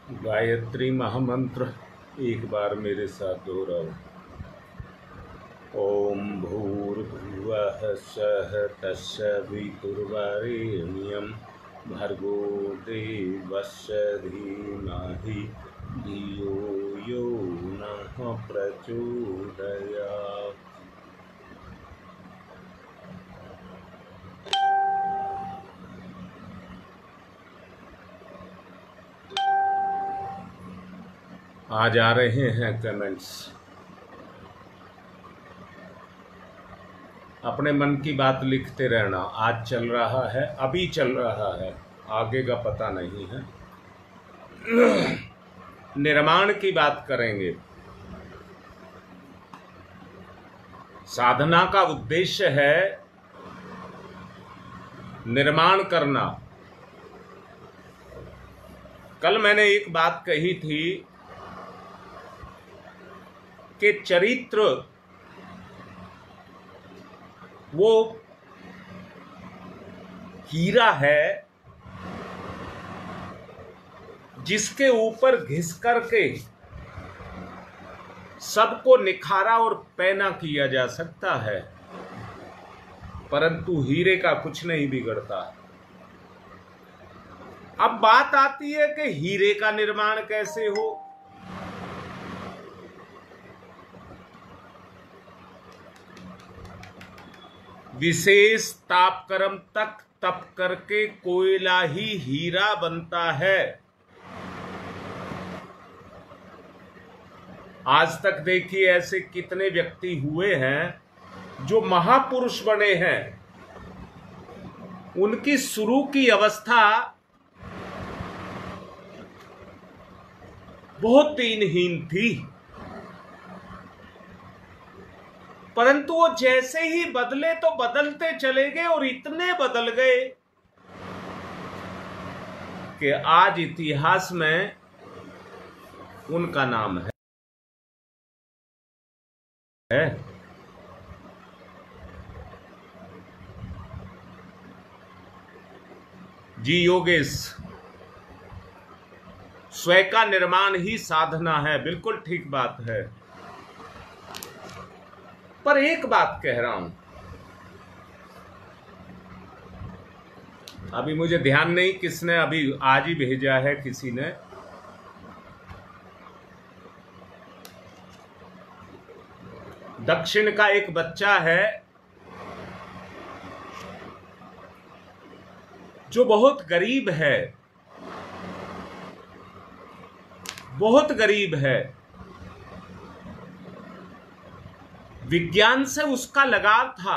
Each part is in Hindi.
गायत्री महामंत्र एक बार मेरे साथ दोहराओ। ओम भूर्भुवः स्वः तत्सवितुर्वरेण्यं भर्गो देवस्य धीमहि धियो यो नः प्रचोदयात्। आज आ रहे हैं कमेंट्स। अपने मन की बात लिखते रहना। आज चल रहा है, अभी चल रहा है, आगे का पता नहीं है। निर्माण की बात करेंगे। साधना का उद्देश्य है निर्माण करना। कल मैंने एक बात कही थी कि चरित्र वो हीरा है जिसके ऊपर घिस करके सबको निखारा और पैना किया जा सकता है, परंतु हीरे का कुछ नहीं बिगड़ता। अब बात आती है कि हीरे का निर्माण कैसे हो। विशेष तापक्रम तक तप करके कोयला ही हीरा बनता है। आज तक देखिए ऐसे कितने व्यक्ति हुए हैं जो महापुरुष बने हैं। उनकी शुरू की अवस्था बहुत दीनहीन थी, परंतु वो जैसे ही बदले तो बदलते चले गए और इतने बदल गए कि आज इतिहास में उनका नाम है। जी योगेश, स्वयं का निर्माण ही साधना है। बिल्कुल ठीक बात है, पर एक बात कह रहा हूं, अभी मुझे ध्यान नहीं किसने अभी आज ही भेजा है। किसी ने दक्षिण का एक बच्चा है जो बहुत गरीब है, बहुत गरीब है। विज्ञान से उसका लगाव था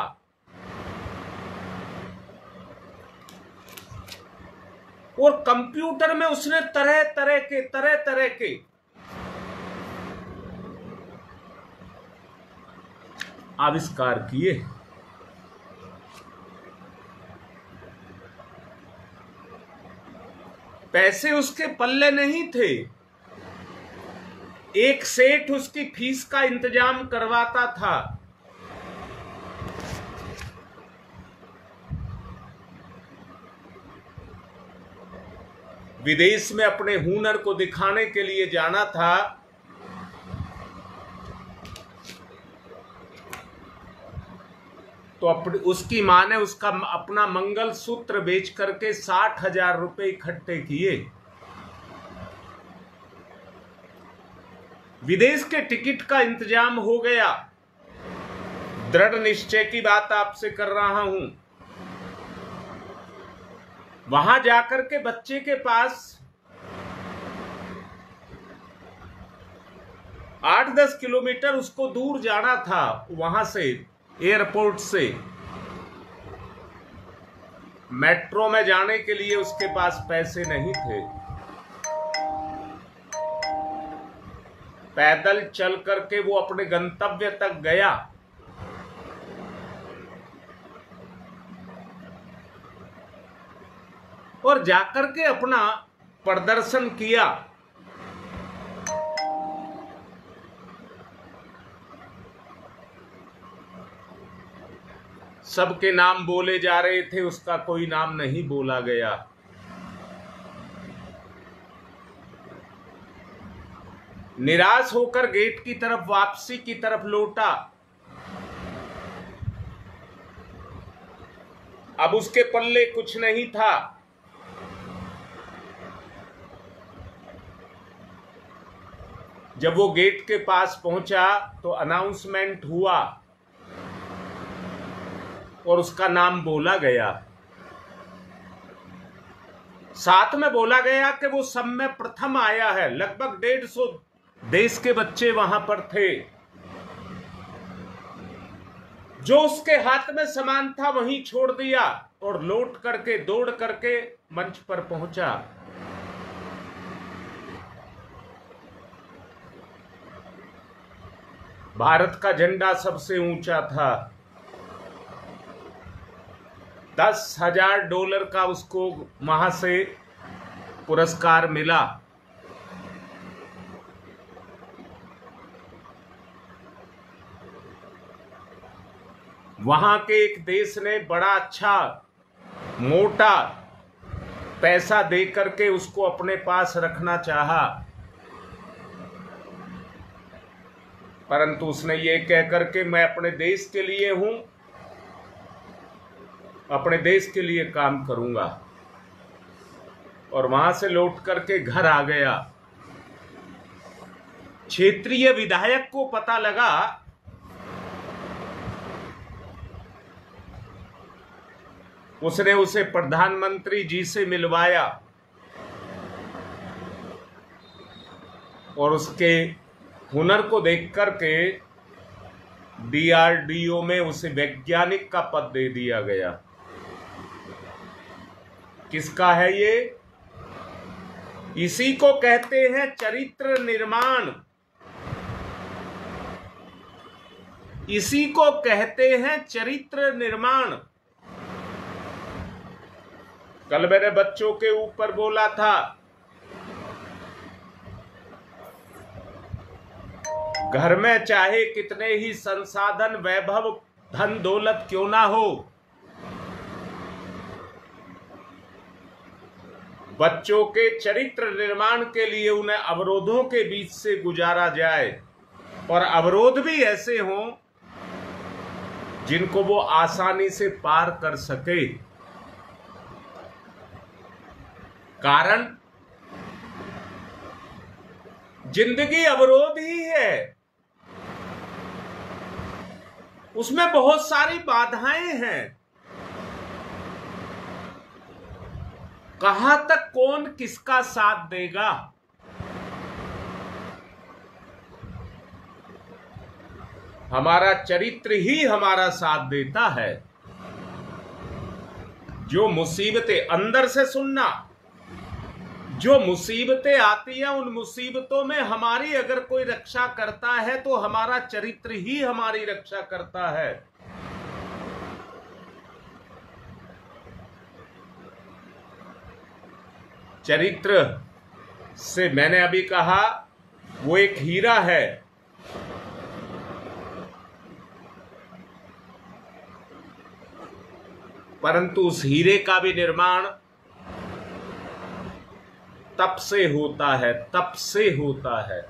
और कंप्यूटर में उसने तरह तरह के आविष्कार किए। पैसे उसके पल्ले नहीं थे। एक सेठ उसकी फीस का इंतजाम करवाता था। विदेश में अपने हुनर को दिखाने के लिए जाना था। तो उसकी मां ने उसका अपना मंगलसूत्र बेच करके 60,000 रुपए इकट्ठे किए। विदेश के टिकट का इंतजाम हो गया। दृढ़ निश्चय की बात आपसे कर रहा हूं। वहां जाकर के बच्चे के पास 8-10 किलोमीटर उसको दूर जाना था। वहां से एयरपोर्ट से मेट्रो में जाने के लिए उसके पास पैसे नहीं थे। पैदल चल करके वो अपने गंतव्य तक गया। और जाकर के अपना प्रदर्शन किया। सबके नाम बोले जा रहे थे, उसका कोई नाम नहीं बोला गया। निराश होकर गेट की तरफ वापसी की तरफ लौटा। अब उसके पल्ले कुछ नहीं था। जब वो गेट के पास पहुंचा तो अनाउंसमेंट हुआ और उसका नाम बोला गया। साथ में बोला गया कि वो सब में प्रथम आया है। लगभग 150 देश के बच्चे वहां पर थे। जो उसके हाथ में सामान था वहीं छोड़ दिया और लौट करके दौड़ करके मंच पर पहुंचा। भारत का झंडा सबसे ऊंचा था। $10,000 का उसको वहां से पुरस्कार मिला। वहां के एक देश ने बड़ा अच्छा मोटा पैसा दे करके उसको अपने पास रखना चाहा, परंतु उसने ये कह करके मैं अपने देश के लिए हूं, अपने देश के लिए काम करूंगा, और वहां से लौट करके घर आ गया। क्षेत्रीय विधायक को पता लगा। उसने उसे प्रधानमंत्री जी से मिलवाया और उसके हुनर को देख करके DRDO में उसे वैज्ञानिक का पद दे दिया गया। किसका है ये? इसी को कहते हैं चरित्र निर्माण। इसी को कहते हैं चरित्र निर्माण। कल मैंने बच्चों के ऊपर बोला था, घर में चाहे कितने ही संसाधन, वैभव, धन दौलत क्यों ना हो, बच्चों के चरित्र निर्माण के लिए उन्हें अवरोधों के बीच से गुजारा जाए, और अवरोध भी ऐसे हों जिनको वो आसानी से पार कर सके। कारण जिंदगी अवरोध ही है, उसमें बहुत सारी बाधाएं हैं। कहां तक कौन किसका साथ देगा? हमारा चरित्र ही हमारा साथ देता है। जो मुसीबतें अंदर से सुनना, जो मुसीबतें आती हैं, उन मुसीबतों में हमारी अगर कोई रक्षा करता है तो हमारा चरित्र ही हमारी रक्षा करता है। चरित्र से मैंने अभी कहा वो एक हीरा है। परंतु उस हीरे का भी निर्माण तप से होता है, तप से होता है।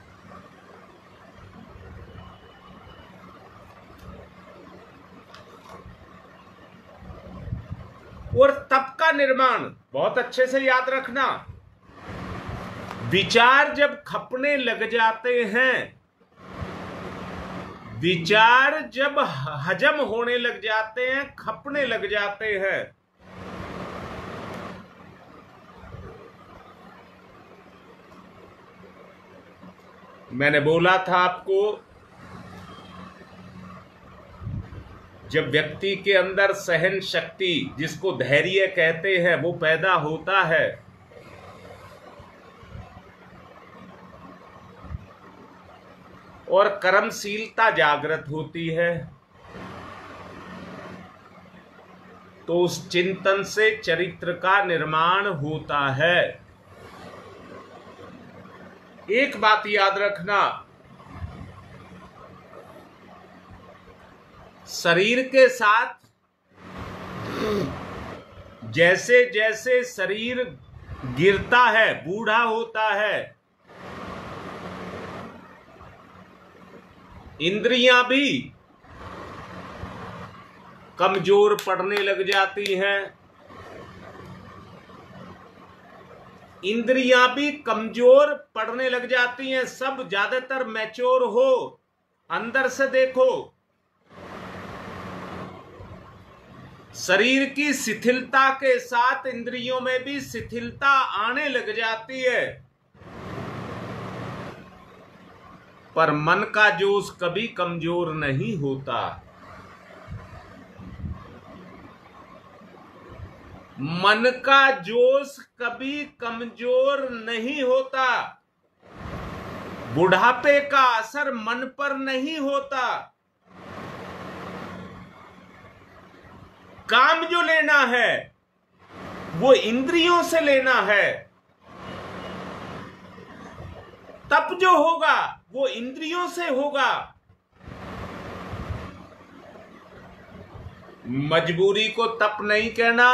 और तप का निर्माण बहुत अच्छे से याद रखना। विचार जब खपने लग जाते हैं, विचार जब हजम होने लग जाते हैं, खपने लग जाते हैं, मैंने बोला था आपको, जब व्यक्ति के अंदर सहन शक्ति, जिसको धैर्य कहते हैं, वो पैदा होता है, और कर्मशीलता जागृत होती है, तो उस चिंतन से चरित्र का निर्माण होता है। एक बात याद रखना, शरीर के साथ जैसे जैसे शरीर गिरता है, बूढ़ा होता है, इंद्रियां भी कमजोर पड़ने लग जाती हैं। इंद्रियां भी कमजोर पड़ने लग जाती हैं। सब ज्यादातर मैच्योर हो, अंदर से देखो, शरीर की शिथिलता के साथ इंद्रियों में भी शिथिलता आने लग जाती है, पर मन का जोश कभी कमजोर नहीं होता। मन का जोश कभी कमजोर नहीं होता। बुढ़ापे का असर मन पर नहीं होता। काम जो लेना है वो इंद्रियों से लेना है। तप जो होगा वो इंद्रियों से होगा। मजबूरी को तप नहीं कहना।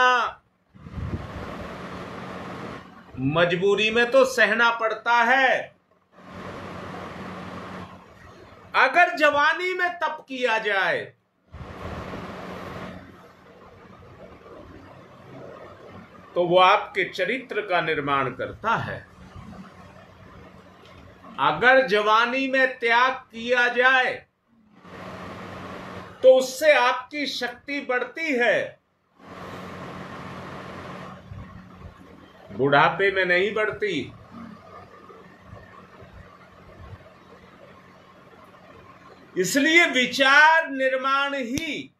मजबूरी में तो सहना पड़ता है। अगर जवानी में तप किया जाए तो वो आपके चरित्र का निर्माण करता है। अगर जवानी में त्याग किया जाए तो उससे आपकी शक्ति बढ़ती है, बुढ़ापे में नहीं बढ़ती। इसलिए विचार निर्माण ही,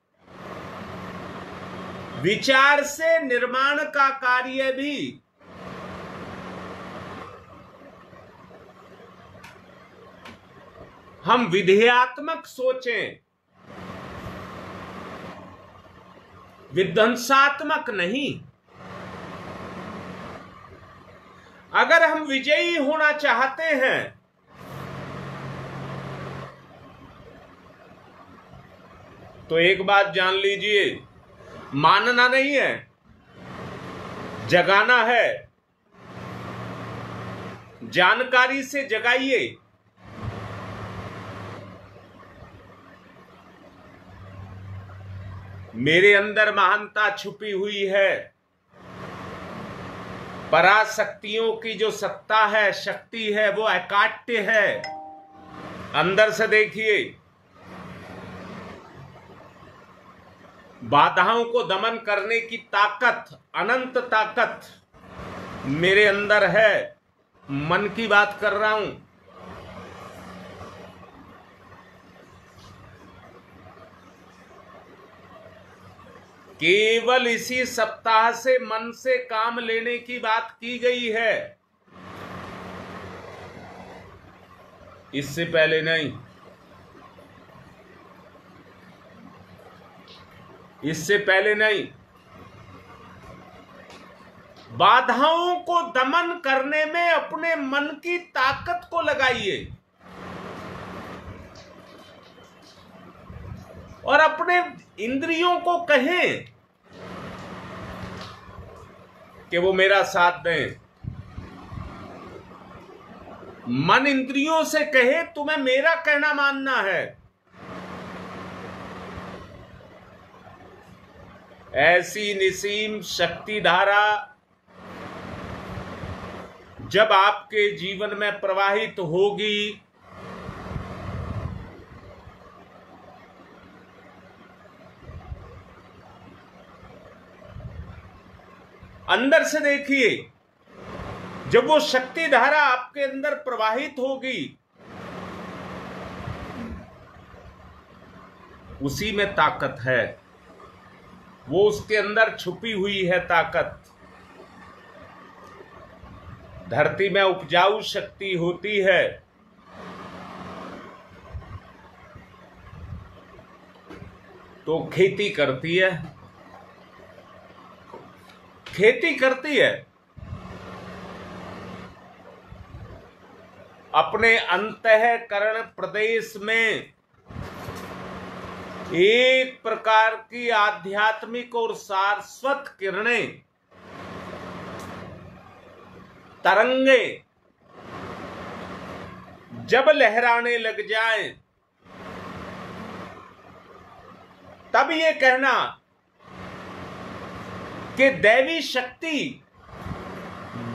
विचार से निर्माण का कार्य भी हम विधेयात्मक सोचें, विध्वंसात्मक नहीं। अगर हम विजयी होना चाहते हैं तो एक बात जान लीजिए, मानना नहीं है, जगाना है। जानकारी से जगाइए। मेरे अंदर महानता छुपी हुई है। पराशक्तियों की जो सत्ता है, शक्ति है, वो अकाट्य है। अंदर से देखिए, बाधाओं को दमन करने की ताकत, अनंत ताकत मेरे अंदर है। मन की बात कर रहा हूं। केवल इसी सप्ताह से मन से काम लेने की बात की गई है, इससे पहले नहीं। इससे पहले नहीं। बाधाओं को दमन करने में अपने मन की ताकत को लगाइए और अपने इंद्रियों को कहें कि वो मेरा साथ दें। मन इंद्रियों से कहे तुम्हें मेरा कहना मानना है। ऐसी निसीम शक्ति धारा जब आपके जीवन में प्रवाहित होगी, अंदर से देखिए, जब वो शक्ति धारा आपके अंदर प्रवाहित होगी, उसी में ताकत है। वो उसके अंदर छुपी हुई है ताकत। धरती में उपजाऊ शक्ति होती है, तो खेती करती है। खेती करती है। अपने अंतःकरण प्रदेश में एक प्रकार की आध्यात्मिक और सारस्वत किरणें, तरंगे जब लहराने लग जाएं, तब ये कहना कि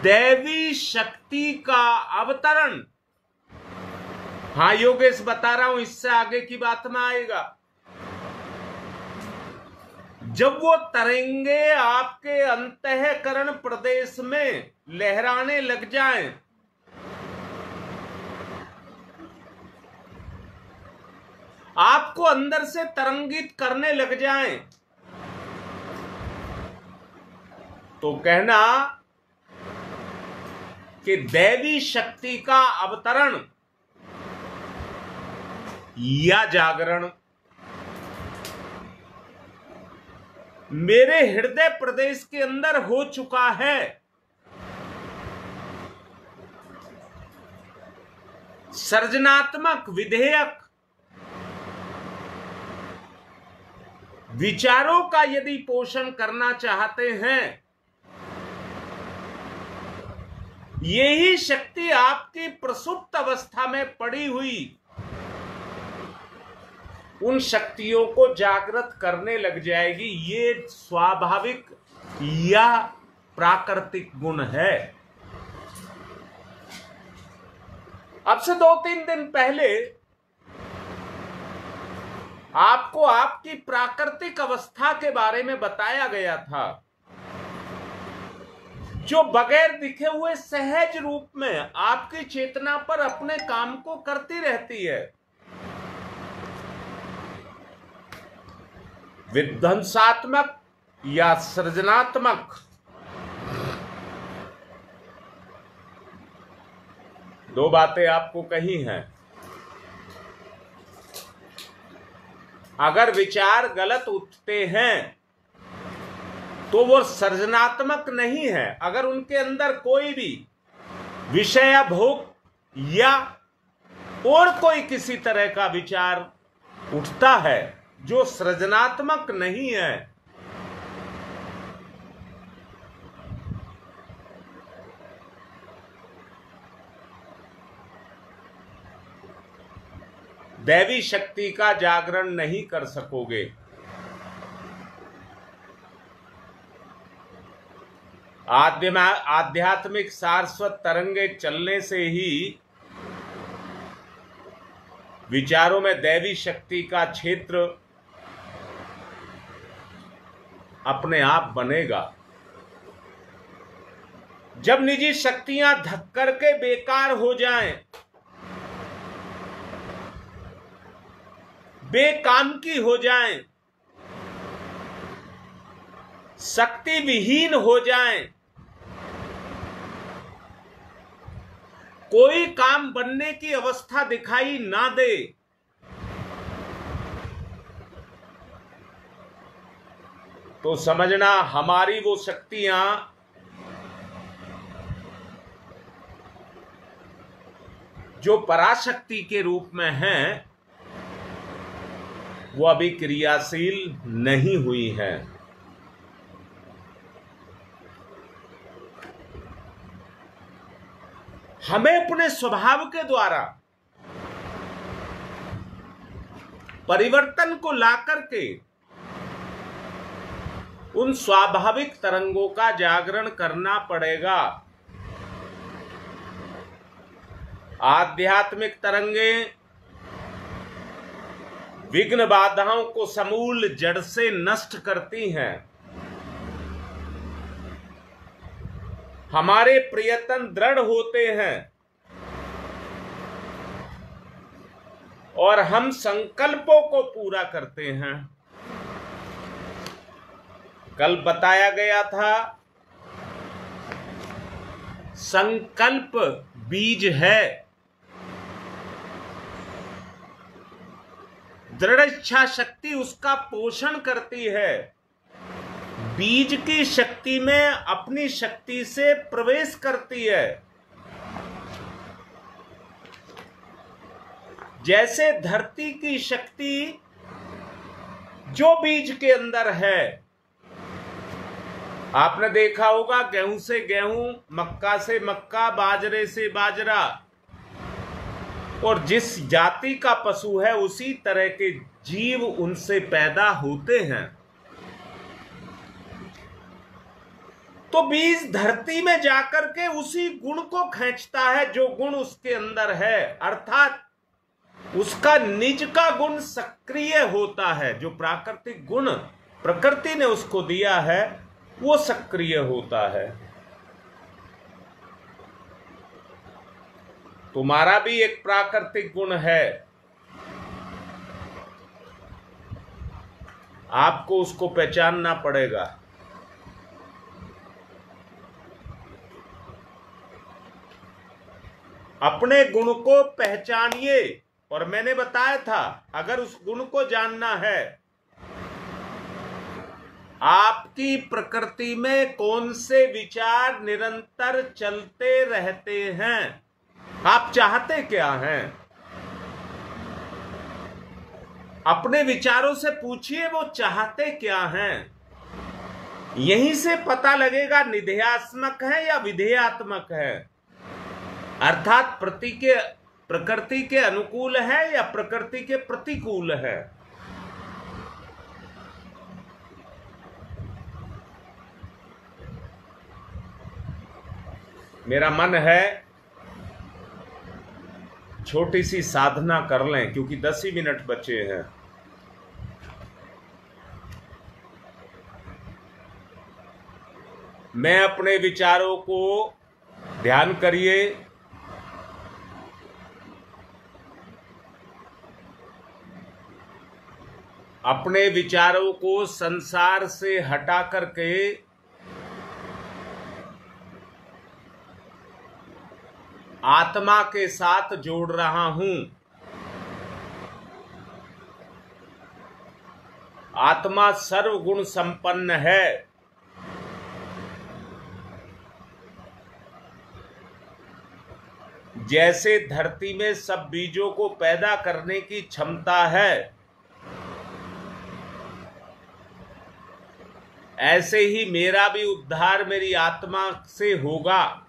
दैवी शक्ति का अवतरण, हाँ योगेश बता रहा हूं, इससे आगे की बात में आएगा। जब वो तरंगे आपके अंतःकरण प्रदेश में लहराने लग जाएं, आपको अंदर से तरंगित करने लग जाएं, तो कहना कि दैवी शक्ति का अवतरण या जागरण मेरे हृदय प्रदेश के अंदर हो चुका है। सृजनात्मक विधेयक विचारों का यदि पोषण करना चाहते हैं, यही शक्ति आपकी प्रसुप्त अवस्था में पड़ी हुई उन शक्तियों को जागृत करने लग जाएगी। ये स्वाभाविक या प्राकृतिक गुण है। अब से 2-3 दिन पहले आपको आपकी प्राकृतिक अवस्था के बारे में बताया गया था, जो बगैर दिखे हुए सहज रूप में आपकी चेतना पर अपने काम को करती रहती है। विध्वंसात्मक या सृजनात्मक, दो बातें आपको कही हैं। अगर विचार गलत उठते हैं तो वो सृजनात्मक नहीं है। अगर उनके अंदर कोई भी विषय भोग या और कोई किसी तरह का विचार उठता है जो सृजनात्मक नहीं है, दैवी शक्ति का जागरण नहीं कर सकोगे। आध्यात्मिक सारस्वत तरंगे चलने से ही विचारों में दैवी शक्ति का क्षेत्र अपने आप बनेगा। जब निजी शक्तियां धक्कर के बेकार हो जाएं, बेकाम की हो जाएं, शक्ति विहीन हो जाएं, कोई काम बनने की अवस्था दिखाई ना दे, तो समझना हमारी वो शक्तियां जो पराशक्ति के रूप में हैं, वो अभी क्रियाशील नहीं हुई हैं। हमें अपने स्वभाव के द्वारा परिवर्तन को लाकर के उन स्वाभाविक तरंगों का जागरण करना पड़ेगा। आध्यात्मिक तरंगे विघ्न बाधाओं को समूल जड़ से नष्ट करती हैं। हमारे प्रयत्न दृढ़ होते हैं और हम संकल्पों को पूरा करते हैं। कल बताया गया था, संकल्प बीज है। दृढ़ इच्छा शक्ति उसका पोषण करती है। बीज की शक्ति में अपनी शक्ति से प्रवेश करती है। जैसे धरती की शक्ति जो बीज के अंदर है, आपने देखा होगा गेहूं से गेहूं, मक्का से मक्का, बाजरे से बाजरा, और जिस जाति का पशु है उसी तरह के जीव उनसे पैदा होते हैं। तो बीज धरती में जाकर के उसी गुण को खींचता है जो गुण उसके अंदर है, अर्थात उसका निज का गुण सक्रिय होता है। जो प्राकृतिक गुण प्रकृति ने उसको दिया है वो सक्रिय होता है। तुम्हारा भी एक प्राकृतिक गुण है, आपको उसको पहचानना पड़ेगा। अपने गुण को पहचानिए। और मैंने बताया था, अगर उस गुण को जानना है, आपकी प्रकृति में कौन से विचार निरंतर चलते रहते हैं, आप चाहते क्या हैं, अपने विचारों से पूछिए वो चाहते क्या हैं। यहीं से पता लगेगा निधेयात्मक है या विधेयात्मक है, अर्थात प्रकृति के अनुकूल है या प्रकृति के प्रतिकूल है। मेरा मन है छोटी सी साधना कर लें, क्योंकि 10 ही मिनट बचे हैं। मैं अपने विचारों को ध्यान करिए, अपने विचारों को संसार से हटा करके आत्मा के साथ जोड़ रहा हूं। आत्मा सर्वगुण संपन्न है। जैसे धरती में सब बीजों को पैदा करने की क्षमता है, ऐसे ही मेरा भी उद्धार मेरी आत्मा से होगा।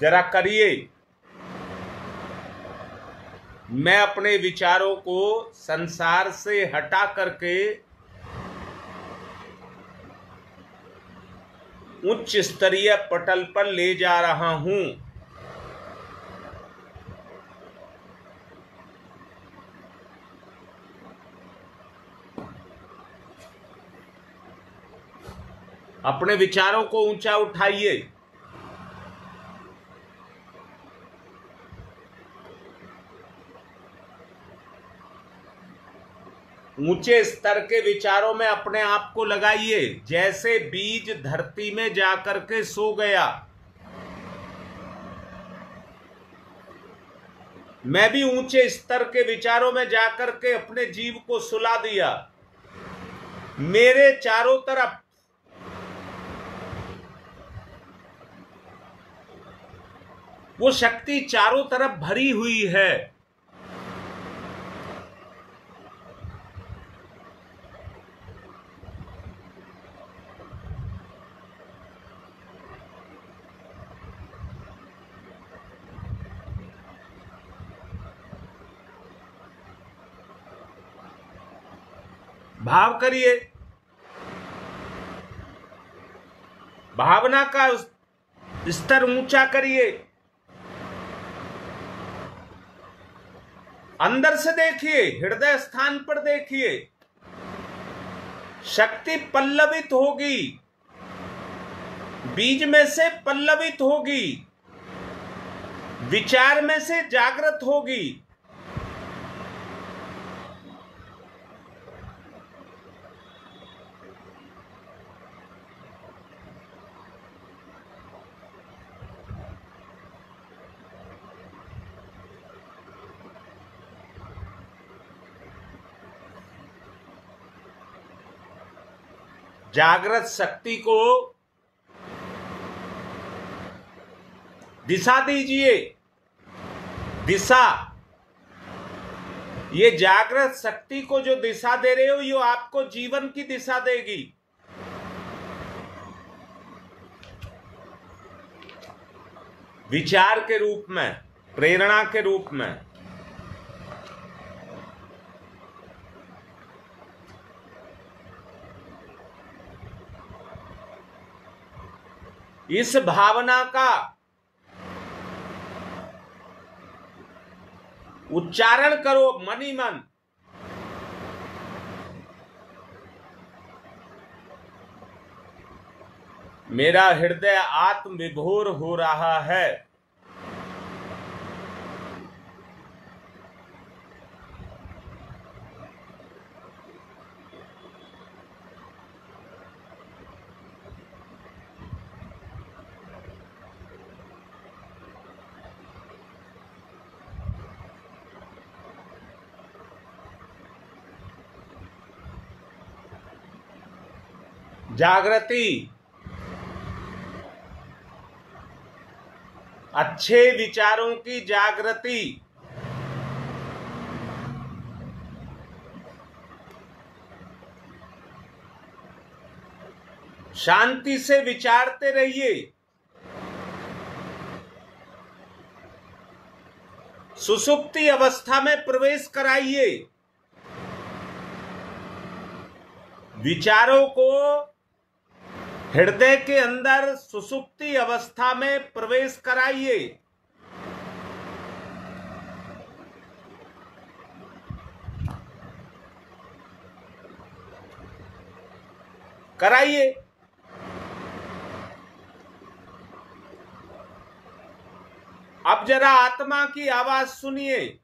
जरा करिए। मैं अपने विचारों को संसार से हटा करके उच्च स्तरीय पटल पर ले जा रहा हूं। अपने विचारों को ऊंचा उठाइए। ऊंचे स्तर के विचारों में अपने आप को लगाइए। जैसे बीज धरती में जाकर के सो गया, मैं भी ऊंचे स्तर के विचारों में जाकर के अपने जीव को सुला दिया। मेरे चारों तरफ वो शक्ति चारों तरफ भरी हुई है। भाव करिए, भावना का स्तर ऊंचा करिए। अंदर से देखिए, हृदय स्थान पर देखिए, शक्ति पल्लवित होगी, बीज में से पल्लवित होगी, विचार में से जागृत होगी। जागृत शक्ति को दिशा दीजिए। दिशा, ये जागृत शक्ति को जो दिशा दे रहे हो, ये आपको जीवन की दिशा देगी। विचार के रूप में, प्रेरणा के रूप में। इस भावना का उच्चारण करो मन ही मन। मेरा हृदय आत्म विभोर हो रहा है। जागृति, अच्छे विचारों की जागृति। शांति से विचारते रहिए। सुषुप्ति अवस्था में प्रवेश कराइए। विचारों को हृदय के अंदर सुषुप्ति अवस्था में प्रवेश कराइए। कराइए। अब जरा आत्मा की आवाज सुनिए।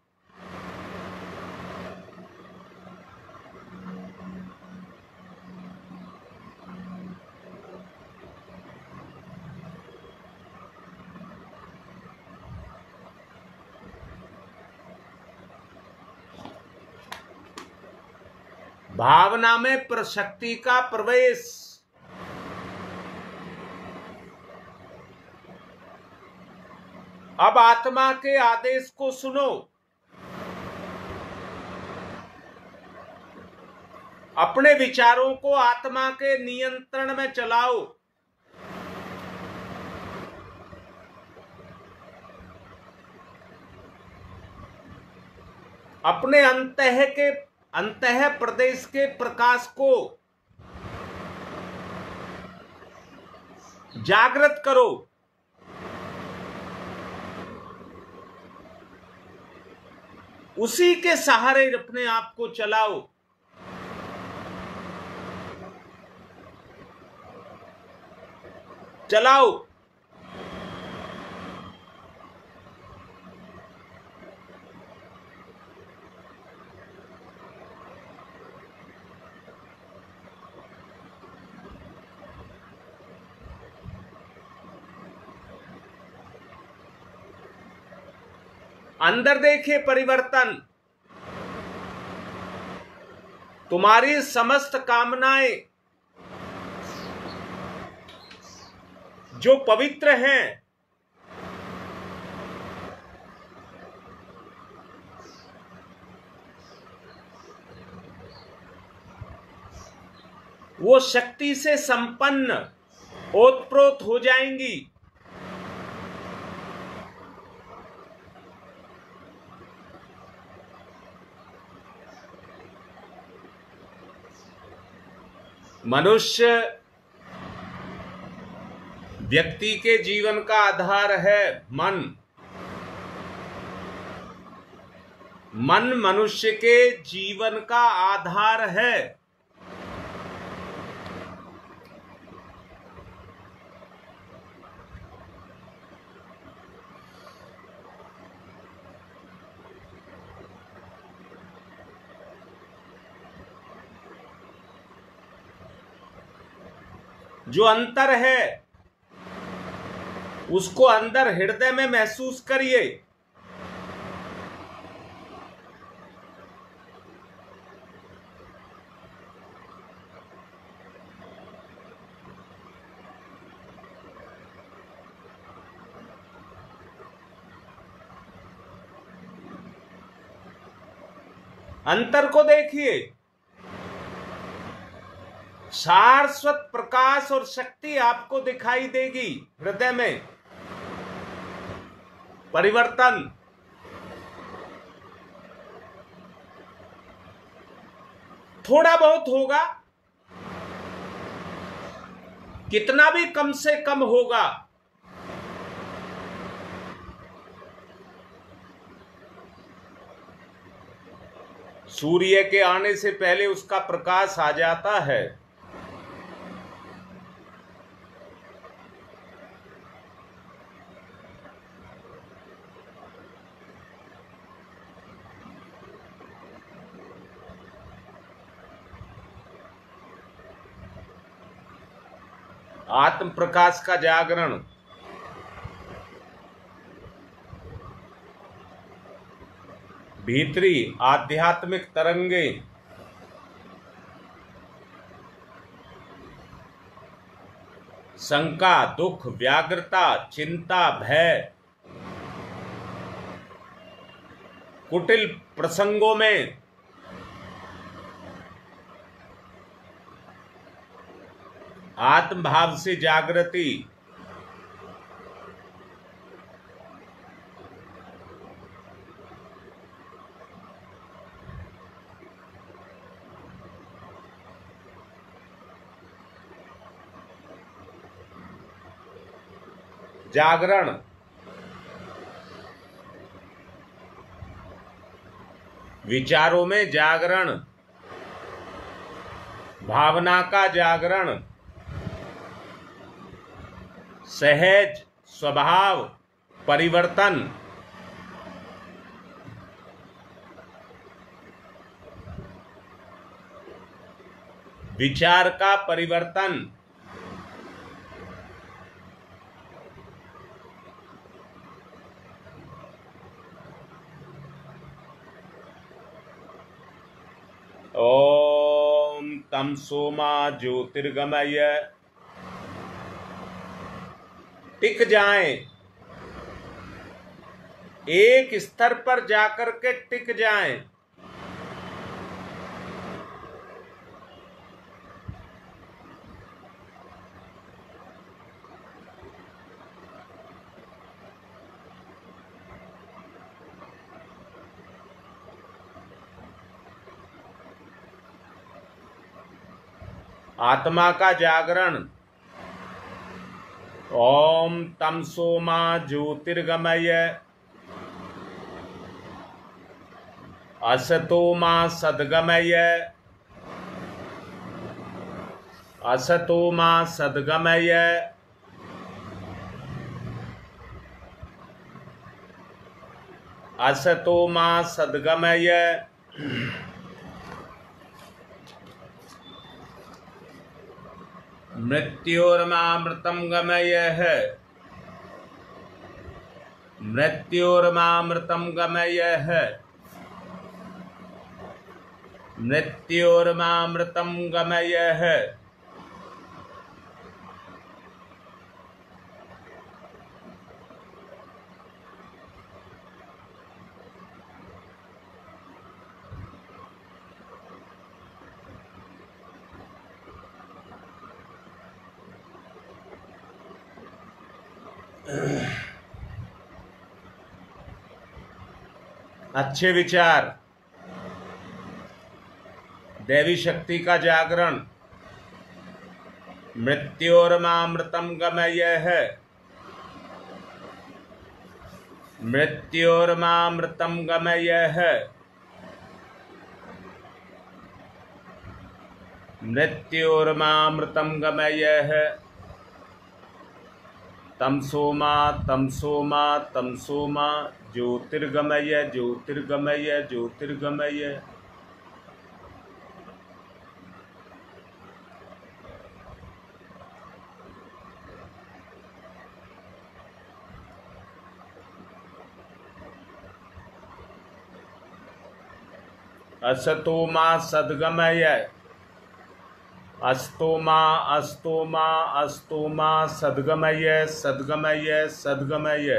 भावना में प्रशक्ति का प्रवेश। अब आत्मा के आदेश को सुनो। अपने विचारों को आत्मा के नियंत्रण में चलाओ। अपने अंतः प्रदेश के प्रकाश को जागृत करो। उसी के सहारे अपने आप को चलाओ। चलाओ। अंदर देखिए परिवर्तन। तुम्हारी समस्त कामनाएं जो पवित्र हैं, वो शक्ति से संपन्न ओतप्रोत हो जाएंगी। मनुष्य व्यक्ति के जीवन का आधार है मन। मन मनुष्य के जीवन का आधार है। जो अंतर है उसको अंदर हृदय में महसूस करिए। अंतर को देखिए। शाश्वत प्रकाश और शक्ति आपको दिखाई देगी हृदय में। परिवर्तन। थोड़ा बहुत होगा, कितना भी कम से कम होगा, सूर्य के आने से पहले उसका प्रकाश आ जाता है। आत्म प्रकाश का जागरण, भीतरी आध्यात्मिक तरंगे, शंका, दुख, व्याग्रता, चिंता, भय, कुटिल प्रसंगों में आत्मभाव से जागृति, जागरण, विचारों में जागरण, भावना का जागरण, सहज स्वभाव परिवर्तन, विचार का परिवर्तन, ओम तमसो मा ज्योतिर्गमय। टिक जाएं, एक स्तर पर जाकर के टिक जाएं। आत्मा का जागरण, ओम तमसो मा ज्योतिर्गमय, असतो मा सद्गमय, असतो मा सद्गमय, असतो मा सद्गमय। मृत्योर्मामृतं गमयः, मृत्योर्मामृतं गमयः, मृत्योर्मामृतं गमयः। अच्छे विचार, दैवी शक्ति का जागरण, मृत्योर्मामृतं गमयः, मृत्योर्मामृतं गमयः, मृत्योर्मामृतं गमयः। तमसोमा तमसोमा तमसोमा ज्योतिर्गमय ज्योतिर्गमय ज्योतिर्गमय। असतोमा सद्गमय, अस्तोमा अस्तोमा अस्तोमा सद्गमय सद्गमय सद्गमय।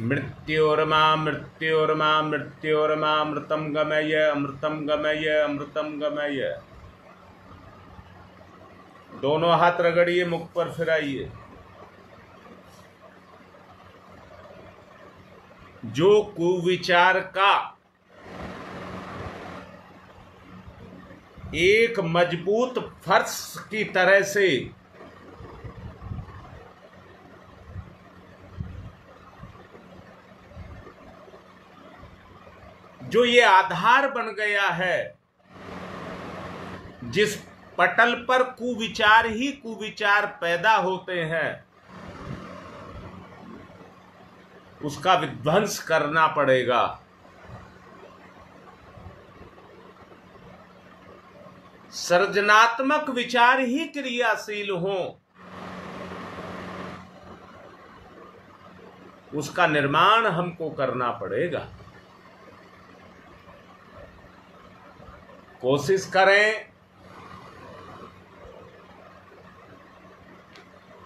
मृत्योर्मा मृत्योर्मा मृत्योर्मा अमृतं गमय अमृतं गमय अमृतं गमय। दोनों हाथ रगड़िए, मुख पर फिराइए। जो कुविचार का एक मजबूत फर्श की तरह से जो ये आधार बन गया है, जिस पटल पर कुविचार ही कुविचार पैदा होते हैं, उसका विध्वंस करना पड़ेगा। सृजनात्मक विचार ही क्रियाशील हों, उसका निर्माण हमको करना पड़ेगा। कोशिश करें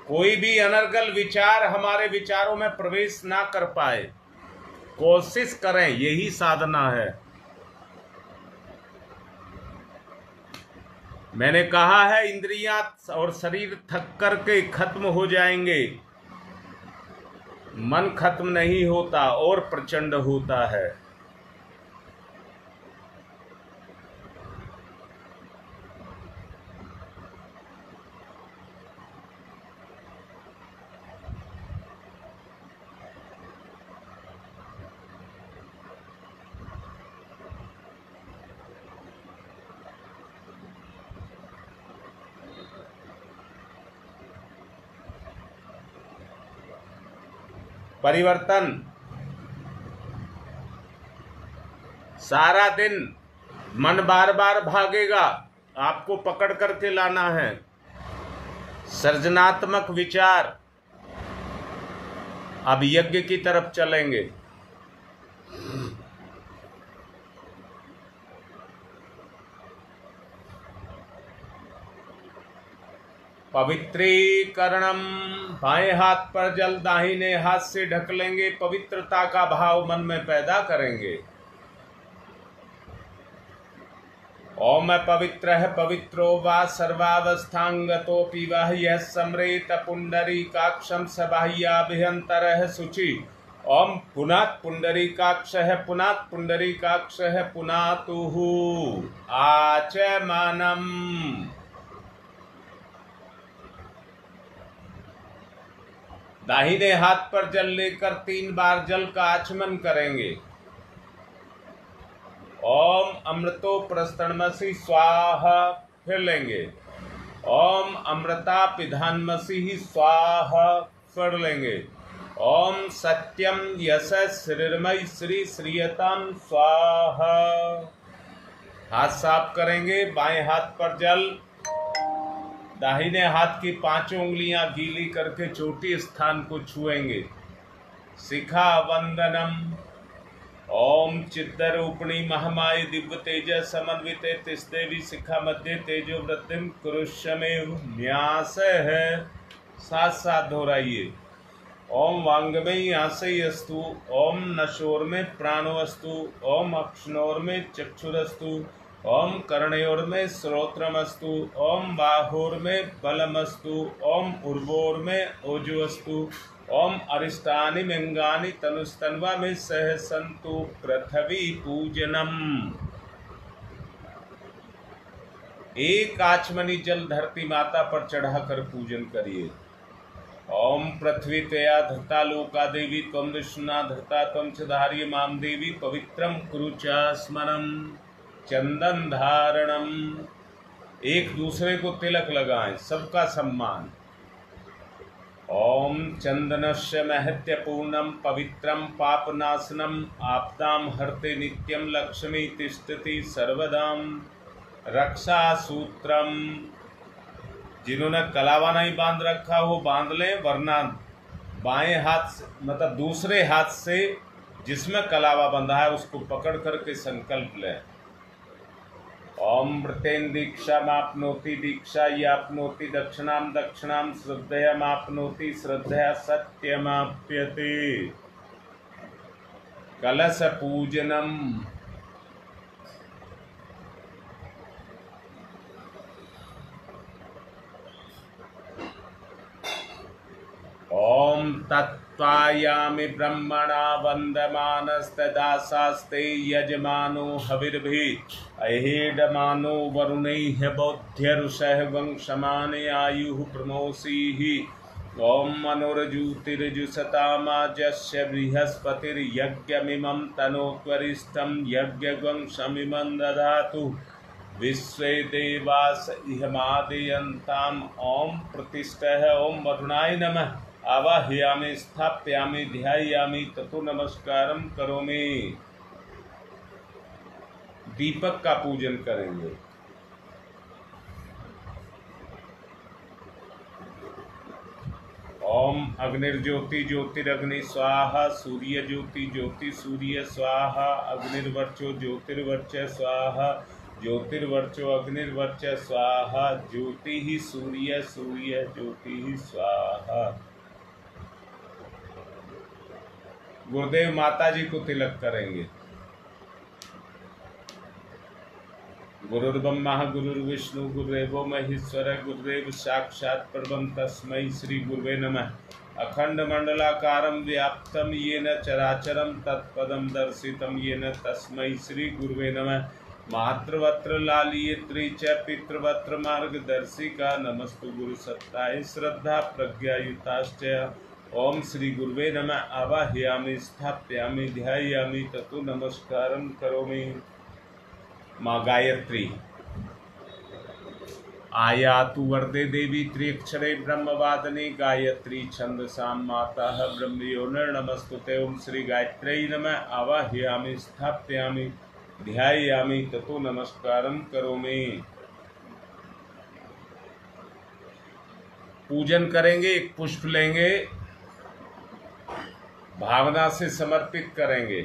कोई भी अनर्गल विचार हमारे विचारों में प्रवेश ना कर पाए। कोशिश करें, यही साधना है। मैंने कहा है, इंद्रियां और शरीर थक करके खत्म हो जाएंगे, मन खत्म नहीं होता और प्रचंड होता है। परिवर्तन सारा दिन मन बार बार भागेगा, आपको पकड़ करके लाना है। सृजनात्मक विचार, अब यज्ञ की तरफ चलेंगे। पवित्रीकरणम, बाएं हाथ पर जल दाहिने हाथ से ढक लेंगे, पवित्रता का भाव मन में पैदा करेंगे। ओम पवित्र है पवित्रो वा सर्वावस्थांगतोपि वह यह सम्रेत पुंडरीकाक्षम सबाह्याभ्यंतर है शुचि। ओम पुनात् पुंडरीकाक्ष है पुनात् पुंडरीकाक्ष है पुनातुः आचमनम। दाहिने हाथ पर जल लेकर 3 बार जल का आचमन करेंगे। ओम अमृतो प्रस्तनमसि स्वाहा, फिर लेंगे। ओम अमृता पिधानमसि स्वाहा, फिर लेंगे। ओम सत्यम यश श्रीर्मय श्री श्रीयताम स्वाहा। हाथ साफ करेंगे, बाएं हाथ पर जल, दाहिने हाथ की 5 उंगलियां गीली करके चोटी स्थान को छुएंगे। शिखा वंदनम। ओम चिद्रूपिणी महामाय दिव्य तेज समन्विते तिस्देवी शिखा मध्य तेजो वृद्धिम कुरुष्यमेव न्यास है। साथ साथ दोहराइए। ओम वांगमयी आशय अस्तु, ओम नशोर में प्राणोस्तु, ओम अक्षणोर में चक्षुरस्तु, ओम कर्णयोर में श्रोत्रमस्तु, ओम बाहोर में बलमस्तु, ओम उर्वोर में ओजोस्तु, ओम अरिष्टानि मिंगानि तनुस्तन्वा में सहसंतु पृथ्वी पूजनम। एक आचमनी जल धरती माता पर चढ़ाकर पूजन करिए। ओम पृथ्वी तया धृता लोका देवी त्वं विष्णुना धृता त्वं च धार्य माम देवी पवित्रम कुरु च स्मरम। चंदन धारणम, एक दूसरे को तिलक लगाएं, सबका सम्मान। ओम चंदनस्य महत्य पूर्णम पवित्रम पापनाशनम आपदाम हरते नित्यम लक्ष्मी तिष्ठति सर्वदाम। रक्षा सूत्रम, जिन्होंने कलावा नहीं बांध रखा वो बांध लें, वरना बाएं हाथ से, मतलब दूसरे हाथ से जिसमें कलावा बंधा है उसको पकड़ करके संकल्प लें। ओम मृतेन दीक्षा मापनोति दीक्षा यापनोति दक्षिणाम दक्षिणाम श्रद्धया मापनोति श्रद्धया सत्यमाप्यते। कलश पूजनम, तत्त्वायामि ब्रह्मणा वन्दमानस्तदासास्ते यजमानो हविर्भिः अहेडमानो वरुणैः बौद्ध्यऋषः वंशमाने आयुः प्रमोषीः। ॐ मनुर्ज्योतिर्जुषतामाजस्य बृहस्पतिर्यज्ञमिमं तनोत्वरिष्ठं यज्ञवंशमिमं दधातु। विश्वे देवास इहमादयन्ताम्। ॐ प्रतिष्ठः। ॐ वरुणाय नमः। आवाहयामि, स्थापयामि, ध्यायामि, ततो नमस्कारम करोमि। दीपक का पूजन करेंगे। ओम अग्निर्ज्योति ज्योतिरग्नि स्वाहा, सूर्य ज्योति ज्योति सूर्य स्वाहा, अग्निर्वर्चो ज्योतिर्वर्च स्वाहा, ज्योतिर्वर्चो अग्निर्वर्च स्वाहा, ज्योति ही सूर्य सूर्य ज्योति ही स्वाहा। गुरुदेव माता जी को तिलक करेंगे। गुरुर्ब्रह्मा गुरुर्विष्णु गुरुदेवो महेश्वर, गुरुदेव साक्षात् परब्रह्म तस्मै श्री गुरुवे नमः। अखंड मंडलाकारं व्याप्तं येन चराचरं तत्पदं दर्शितं येन तस्मै श्री गुरुवे नमः। मातृवत्र लालियत्री च पितृवत्र मार्गदर्शिका, नमस्तु गुरु सत्ताय श्रद्धा प्रज्ञायुताश्च। ओम श्री गुरुवे नमः। आवाहयामि, स्थापयामि, ध्यायामि, ततो नमस्कारं करोमि। माँ गायत्री। आयातु वरदे देवी त्र्यक्षरे ब्रह्मवादने, गायत्री छंदसां माता ब्रह्मयो नमस्तुते। ओम श्री गायत्र्यै नमः। आवाहयामि, स्थापयामि, ध्यायामि, ततो नमस्कारं करोमि। पूजन करेंगे। एक पुष्प लेंगे, भावना से समर्पित करेंगे।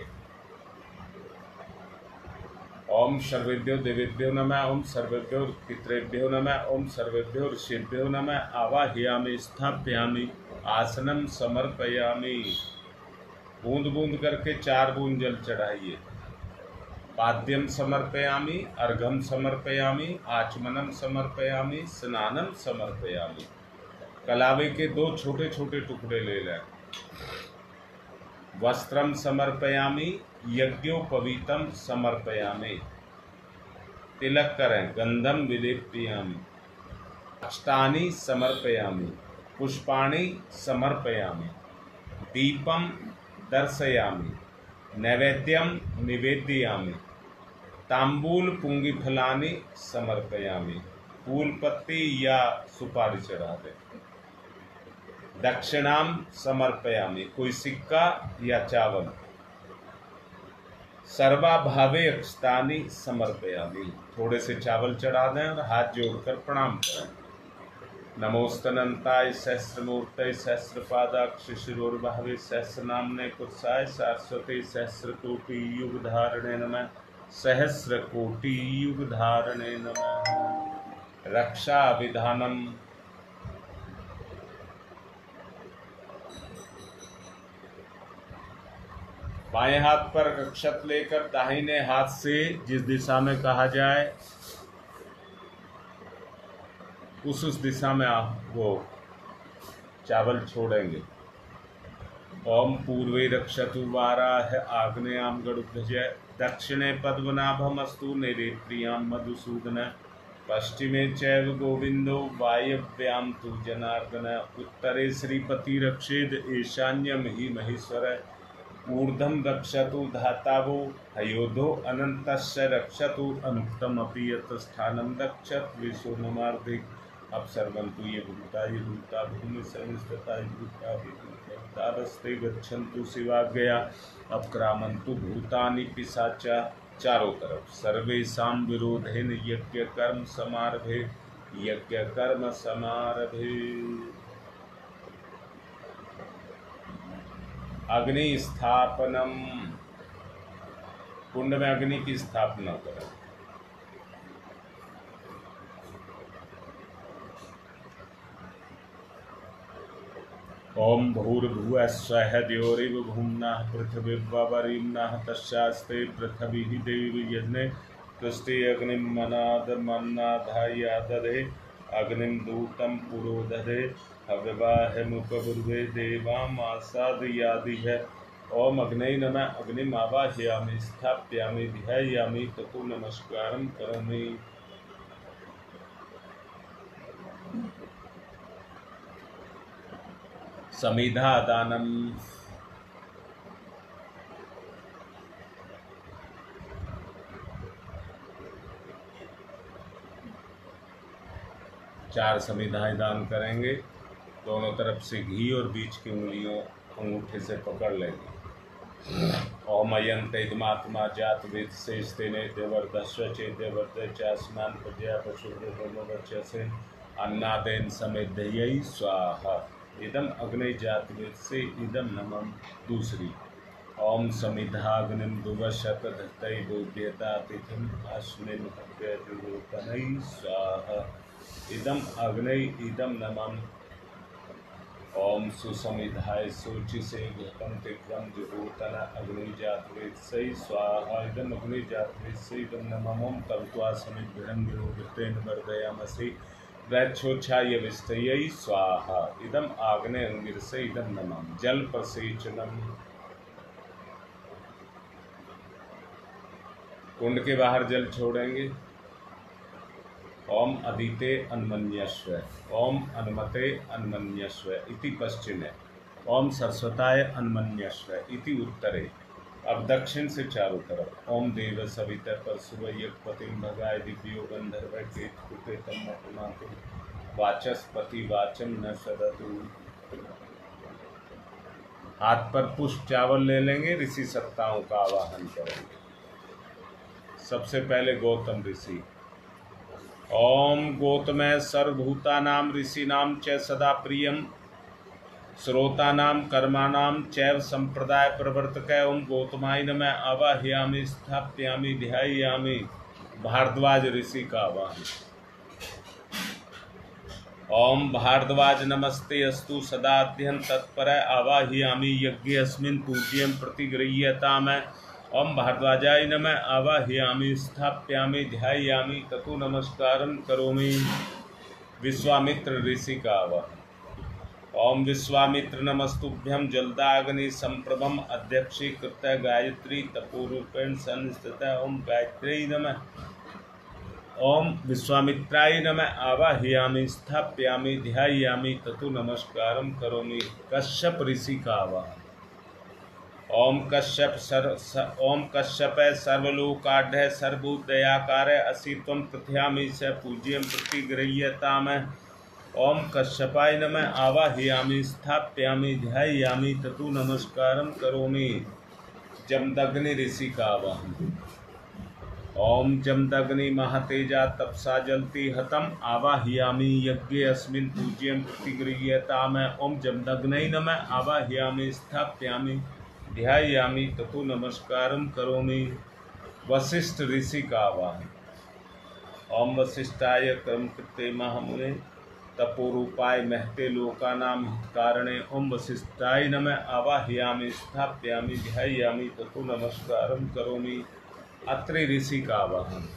ओम सर्वेभ्यो देवेभ्यो नमः। ओम सर्वेभ्यो पितृभ्यो नमः। ओम सर्वेभ्यो ऋषिभ्यो नमः। आवाहयामि, स्थापयामि, आसनम समर्पयामि। बूंद बूंद करके 4 बूंद जल चढ़ाइए। पाद्यम समर्पयामि, अर्घम समर्पयामि, आचमनम समर्पयामि, स्नानम समर्पयामि। कलावे के 2 छोटे छोटे टुकड़े ले लें। वस्त्रम समर्पयामि, यज्ञोपवीतम समर्पयामि। तिलक करें। गंधम विलेपयामि, अष्टानि समर्पयामि, पुष्पाणि समर्पयामि, दीपम दर्शयामि, नैवेद्यम निवेदयामि, तांबूल पुंगिफलानि समर्पयामि। फूल पत्ती या सुपारी चढ़ा दें। दक्षिणाम समर्पयामि, कोई सिक्का या चावल। सर्वा भावे अक्षतानि समर्पयामि, थोड़े से चावल चढ़ा दें और हाथ जोड़कर प्रणाम करें। नमोस्तनंताय सहस्रमूर्तये सहस्रपादाक्ष शिरोर्भावे सहस्रनाम्ने पुरुषाय सरस्वती सहस्रकोटि युगधारणे नमः। सहस्रकोटि युगधारणे नमः। रक्षा विधानम। बाएं हाथ पर अक्षत लेकर दाहिने हाथ से जिस दिशा में कहा जाए उस दिशा में आप वो चावल छोड़ेंगे। ओम पूर्वे रक्षतु वाराह, आग्नेयाम गरुध्वज, दक्षिणे पद्मनाभमस्तु, नैऋत्यां मधुसूदन, पश्चिमे चैव गोविंदो, वायव्यां तु जनार्दन, उत्तरे श्रीपति रक्षेद, ईशान्यं हि महेश्वर, ऊर्ध्वं रक्षतु धातावो, हयोधो अनन्तस्य रक्षतु, अनुक्तमपि यत् स्थानं रक्षत विश्वमार्धिक। अपसर्वन्तु ये भूता भूमि संस्थिता भूता तारस्ते गच्छन्तु शिवाज्ञया, अपक्रामन्तु भूतानि पिशाचा। चारों तरफ सर्वेषां विरोधेन यज्ञ कर्म समारभे, यज्ञ कर्म समारभे। अग्नि स्थापनम, कुंड में अग्नि की स्थापना करें। ओम भूर्भुवः स्वः द्यौरिव भूम्नः पृथिवीर्वरिम्नः तस्यास्ते पृथिवी देवी यज्ञे तुष्टि अग्निं मनाद मन्नाधाय दधे। अग्निम दूतम पुरोदधे हव्यवाहमुपब्रुवे देवामासादयादि है। ओम अग्नये नमः। अग्निम आवाहयामि स्थापयामि ध्यायामि ततो नमस्कारं करोमि। समिधा दानम। चार समिधाएं दान करेंगे। दोनों तरफ से घी और बीच की उंगलियों अंगूठे से पकड़ लेंगे। ओम अयंत इदमात्मा जात वेद से स्तेने देवर्धस्व चेदेवर्ध चास्नान प्रज्ञा पशुर्वच्च से अन्नादेन समेधयी स्वाहा। इदम अग्नि जात वेद से इदम नमम। दूसरी ओम समिधाग्निम दुवशत धत्तै बोध्यता तिथिम अस्मिन् अग्रजुतनै स्वाहा। इदम अग्नि इदम नमम। ओम सुसमिधाय सूचि से घृतम तिक्रम जुहूतन अग्नि जातवेद से स्वाहा। इदम अग्नि जातवेद से इदम नमः। ओम तत्वा समित विरंगितेन वर्धयामसि वैच्छोच्छाय विस्तयै स्वाहा। इदम आग्नेय अंगिर से इदम नमः। जल प्रसेचनम। कुंड के बाहर जल छोड़ेंगे। ओम अदिते अन्मन्यस्व। ओम अनुमते अन्मन्यस्व इति पश्चिमे। ओम सरस्वताय अन्मन्यस्व इति उत्तरे। अब दक्षिण से चारों तरफ। ओम देव सविता परशुवयपतिम भगाय दिव्यो गंधर्व केतुते तन्मपुनातु वाचस्पति वाचम न सदतु। हाथ पर पुष्प चावल ले लेंगे। ऋषि सत्ताओं का आवाहन करेंगे। सबसे पहले गौतम ऋषि। ओम गौतमय सर्वभूतानां ऋषीणां च सदा प्रियं श्रोतानां कर्माणां चैव संप्रदाय प्रवर्तकाय। ओम गौतमाय नमः। आवाहयामि स्थापयामि ध्यायामि। भारद्वाज ऋषि का आवाहन। ओम भारद्वाज नमस्ते अस्तु सदाध्यन तत्पर। आवाहयामि यज्ञेऽस्मिन् पूज्यं प्रतिगृह्यताम्। ओम भारद्वाजाय नमः। आवाहयामि स्थापयामि ध्यायामि ततो नमस्कारं करोमि। विश्वामित्र ऋषि का आवाहन। ओम विश्वामित्र नमस्तुभ्यं जलदाग्नि संप्रभम अध्यक्षीकृत गायत्री तपोरूपेण संस्थित। ओम गायत्र्यै नमः। ओम विश्वामित्राय नमः। आवाहयामि स्थापयामि ध्यायामि ततो नमस्कारं करोमि। कश्यप ऋषि का आवाहन। ओम कश्यप सर्वलोकाढ्य सर्वोदयाकार असित्वं तथ्यामि स पूज्यं प्रतिगृह्यताम्। ओम कश्यपाय नमः। आवाहयामि स्थापयामि ध्यायामि ततो नमस्कारं करोमि। जमदग्नि ऋषि का आवाहन। ओम जमदग्नि महातेजा तपसा जलति हतम। आवाहयामि यज्ञेऽस्मिन् पूज्यं प्रतिगृह्यताम्। ओम जमदग्नै नमः। आवाहयामि स्थापयामि ध्यायामि ततो नमस्कारं करोमि। वशिष्ठ ऋषि का आवाहन। ओम वशिष्ठाय कर्मकृते महामुने तपोरूपाय महते लोकानां हितकारणे। ओम वशिष्ठाय नमः। आवाहयामि स्थापयामि ध्यायामि ततो नमस्कारं करोमि। अत्रि ऋषि का आवाहन।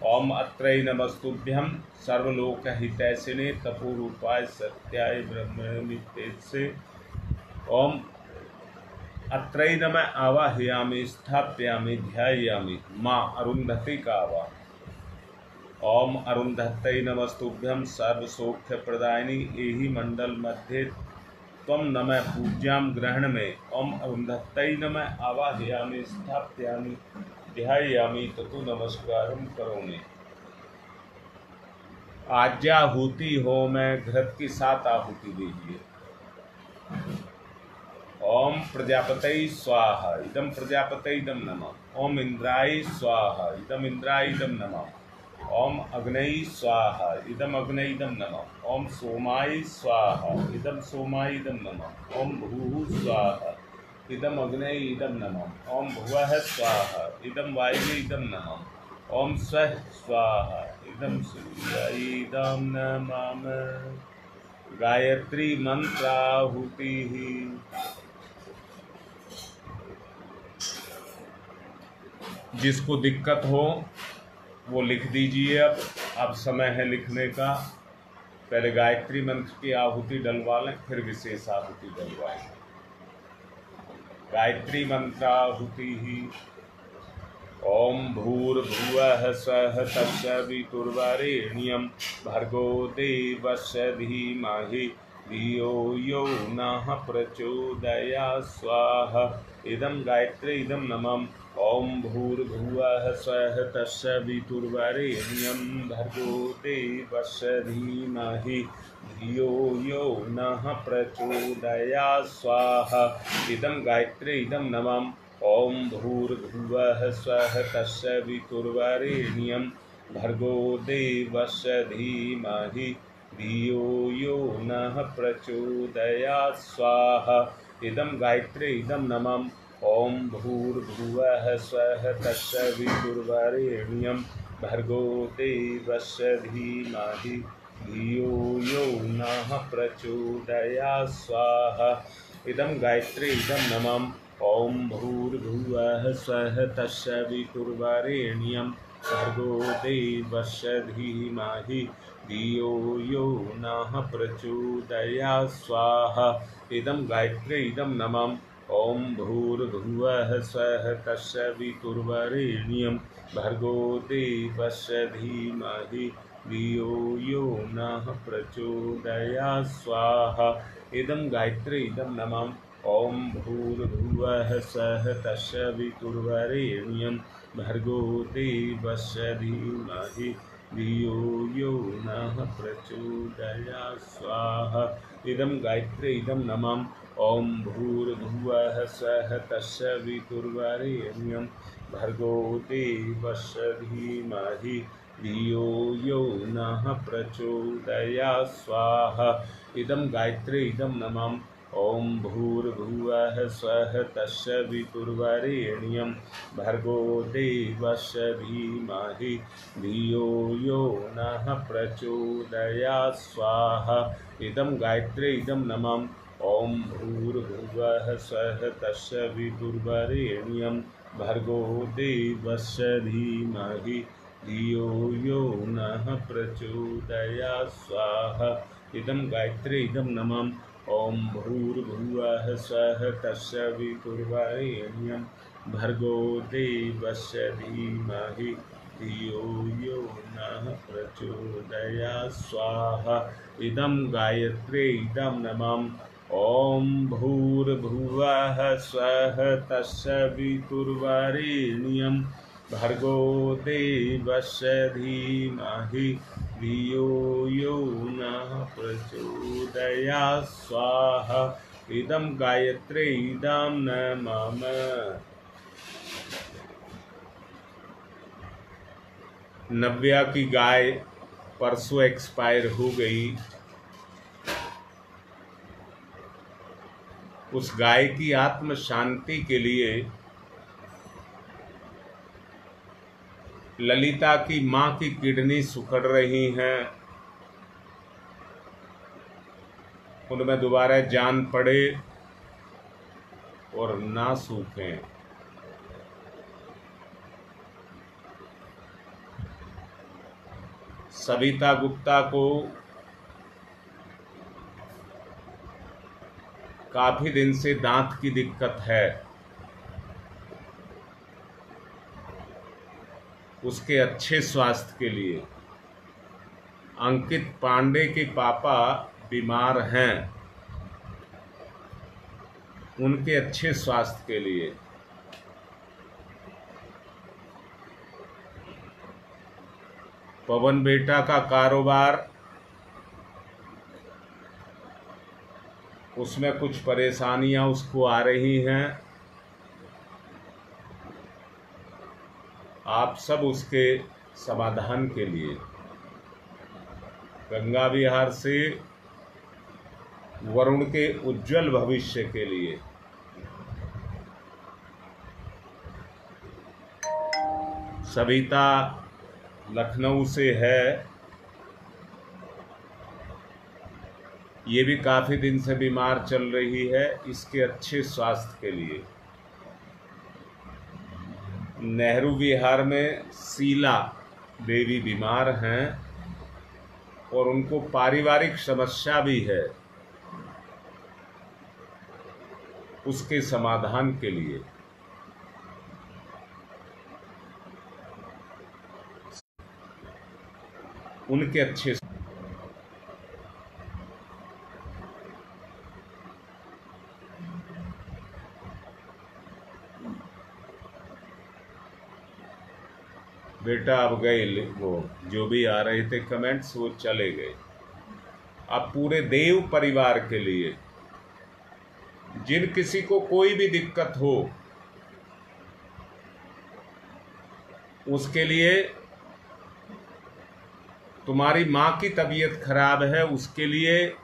ओम अत्रै नमस्तुभ्यं सर्वलोकहितैषिणे तपोरूपाय सत्याय ब्रह्मणि। ओम अत्रै नमः। आवाहयामि स्थापयामि ध्यायामि। माँ अरुंधति का आवाहन। ओम अरुंधत्यै नमस्तुभ्यं सर्वसौख्य प्रदायिनी एहि मंडल मध्ये त्वं नमः पूज्यां ग्रहण में। ओम अरुंधत्यै नमः। आवाहयामि स्थापयामि ध्यायामि ततो नमस्कारं करोमि। आज्याहुति हो में घृत की 7 आहुति दीजिए। ओम प्रजापतये स्वाहा। इदम प्रजापतये इदम नमः। ओम इंद्राय स्वाहा। इदम इंद्राय इदम नमः। ओम अग्नये स्वाहा। इदम अग्नये इदम नमः। ओम सोमाय स्वाहा। इदम सोमाय इदम नमः। ओम भूः स्वाहा। इदम अग्नये इदम नमः। ओम भुवः स्वाहा। इदम वायवे इदम नमः। ओम स्वः स्वाहा। इदम सूर्याय इदम नमः। गायत्री मंत्राहुति। जिसको दिक्कत हो वो लिख दीजिए। अब समय है लिखने का। पहले गायत्री मंत्र की आहुति डलवा लें, फिर विशेष आहुति डलवाएंगे। गायत्री मंत्राहुति ही ओम भूर्भुवः स्वः तत्सवितुर्वरेण्यं भर्गो देवस्य धीमहि धियो यो नः प्रचोदयात् स्वाहा। इदं गायत्री इदं नमः। ओम भूर्भुवः स्वः तत्सवितुर्वरेण्यं भर्गो देवस्य धीमहि धियो यो नः प्रचोदयात् स्वाहा। इदं गायत्री इदं नमः। ओम भूर्भुवः स्वः तत्सवितुर्वरेण्यं भर्गो देवस्य धीमहि धियो यो नः प्रचोदयात् स्वाहा। इदं गायत्री इदं नमः। ओम भूर्भुवः स्वः तत्सवितुर्वरेण्यं भर्गो देवस्य धीमहि धियो यो नः प्रचोदयात् स्वाहा। इदं गायत्री इदं नमः। ओम भूर्भुवः स्वः तत्सवितुर्वरेण्यं भर्गो देवस्य धीमहि धियो यो नः प्रचोदयात् स्वाहा। इदं गायत्री इदं नमः। ओम भूर्भुवः स्वः तत्सवितुर्वरेण्यं भर्गो देवस्य धीमहि धियो यो नः प्रचोदयात् स्वाहा। इदं गायत्री इदं नमः। ओम भूर्भुवः स्वः तत्सवितुर्वरेण्यं भर्गो देवस्य धीमहि धियो यो नः प्रचोदयात् स्वाहा। इदं गायत्री इदं नमः। ओम भूर्भुवः स्वः तत्सवितुर्वरेण्यं भर्गो देवस्य धीमहि धियो यो नः प्रचोदयात् स्वाहा। इदं गायत्री इदं नमः। ओम भूर्भुवः स्वः तत्सवितुर्वरेण्यं भर्गो देवस्य धीमहि धियो यो नः प्रचोदयात् स्वाहा। इदं गायत्री इदं नमः। ओम भूर्भुवः स्वः तत्सवितुर्वरेण्यं भर्गो देवस्य धीमहि धियो यो नः प्रचोदयात् स्वाहा। इदं गायत्री इदं नमः। ओम भूर्भुवः स्वः तत्सवितुर्वरेण्यं भर्गो देवस्य धीमहि धियो यो नः प्रचोदयात् स्वाहा। इदं गायत्री इदं नमः। ओम भूर्भुवः स्वः तत्सवितुर्वरेण्यं भर्गो देवस्य धीमहि धियो यो नः प्रचोदयात् स्वाहा। इदं गायत्री इदं नमः। नव्या की गाय परसों एक्सपायर हो गई। उस गाय की आत्म शांति के लिए ललिता की मां की किडनी सुखड़ रही हैं, उनमें दोबारा जान पड़े और ना सूखें। सविता गुप्ता को काफी दिन से दांत की दिक्कत है। उसके अच्छे स्वास्थ्य के लिए अंकित पांडे के पापा बीमार हैं, उनके अच्छे स्वास्थ्य के लिए पवन बेटा का कारोबार, उसमें कुछ परेशानियां उसको आ रही हैं। आप सब उसके समाधान के लिए गंगा विहार से वरुण के उज्जवल भविष्य के लिए सविता लखनऊ से है, ये भी काफी दिन से बीमार चल रही है, इसके अच्छे स्वास्थ्य के लिए नेहरू विहार में शीला देवी बीमार हैं, और उनको पारिवारिक समस्या भी है, उसके समाधान के लिए उनके अच्छे बेटा अब गए, वो जो भी आ रहे थे कमेंट्स वो चले गए। अब पूरे देव परिवार के लिए जिन किसी को कोई भी दिक्कत हो उसके लिए, तुम्हारी माँ की तबीयत खराब है उसके लिए,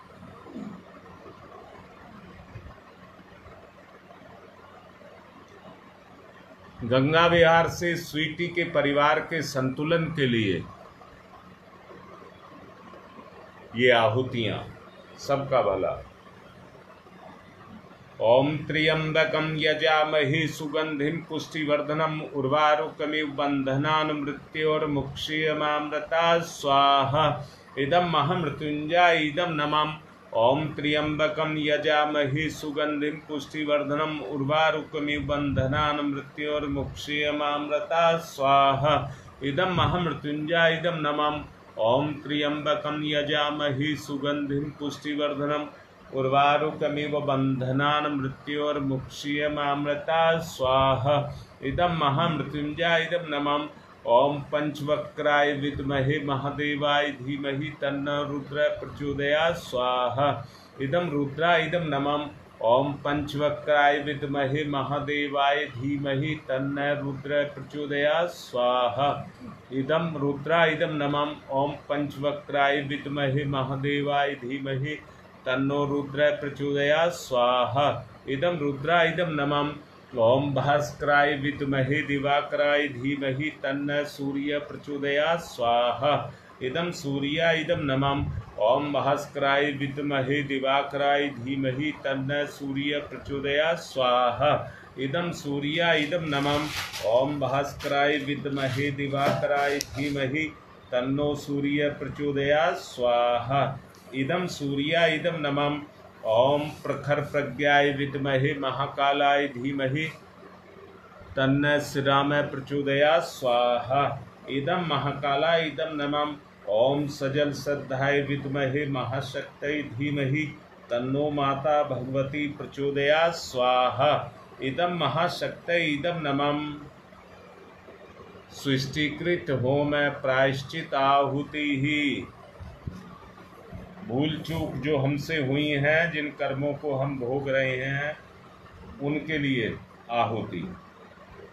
गंगा विहार से स्वीटी के परिवार के संतुलन के लिए ये आहुतियां, सबका भला। ओम त्र्यंबकं यजामहे सुगंधिं पुष्टिवर्धनम् उर्वारुकमिव बन्धनान् मृत्योर्मुक्षीयमामृता स्वाहा। इदं महामृत्युंजय इदं नमः। ओम त्र्यंबकं यजामहे सुगंधिं पुष्टिवर्धनम् उर्वारुकमिव बन्धनान् मृत्योर्मुक्षीयमामृता स्वाहा। इदं महामृत्युंजय इदं नमः। ओम त्र्यंबकं यजामहे सुगंधिं पुष्टिवर्धनम् उर्वारुकमिव बन्धनान् मृत्योर्मुक्षीयमामृता स्वाहा। इदं महामृत्युंजय इदं नमः। ओम पंचवक्राय विद्महे महादेवाय धीमहि तन्नो रुद्र प्रचोदयात् स्वाहा। इदं रुद्राय इदं नमः। ओम पंचवक्राय विद्महे महादेवाय धीमहि तन्नो रुद्र प्रचोदयात् स्वाहा। इदं रुद्राय इदं नमः। ओम पंचवक्राय विद्महे महादेवाय धीमहि तन्नो रुद्र प्रचोदयात् स्वाहा। इदं रुद्राय इदं नमः। ओम भास्कराय विद्महे दिवाकराय धीमहि तन्नो सूर्य प्रचोदयात् स्वाहा। इदं सूर्याय इदं नमः। ओम भास्कराय विद्महे दिवाकराय धीमहि तन्नो सूर्य प्रचोदयात् स्वाहा। इदं सूर्याय इदं नमः। ओम भास्कराय विद्महे दिवाकराय धीमहि तन्नो सूर्य प्रचोदयात् स्वाहा। इदं सूर्याय इदं नमः। ओम प्रखर प्रज्ञाय विद्महे महाकालाय धीमहि तन्नो श्रीराम प्रचोदयात् स्वाहा। इदं महाकालाय इदं नमः। ओम सजल श्रद्धाय विद्महे महाशक्तये धीमहि तन्नो माता भगवती प्रचोदयात् स्वाहा। इदं महाशक्तये इदं नमः। सृष्टिकृत होम प्रायश्चित आहुति ही, भूल चूक जो हमसे हुई हैं, जिन कर्मों को हम भोग रहे हैं उनके लिए आहुति।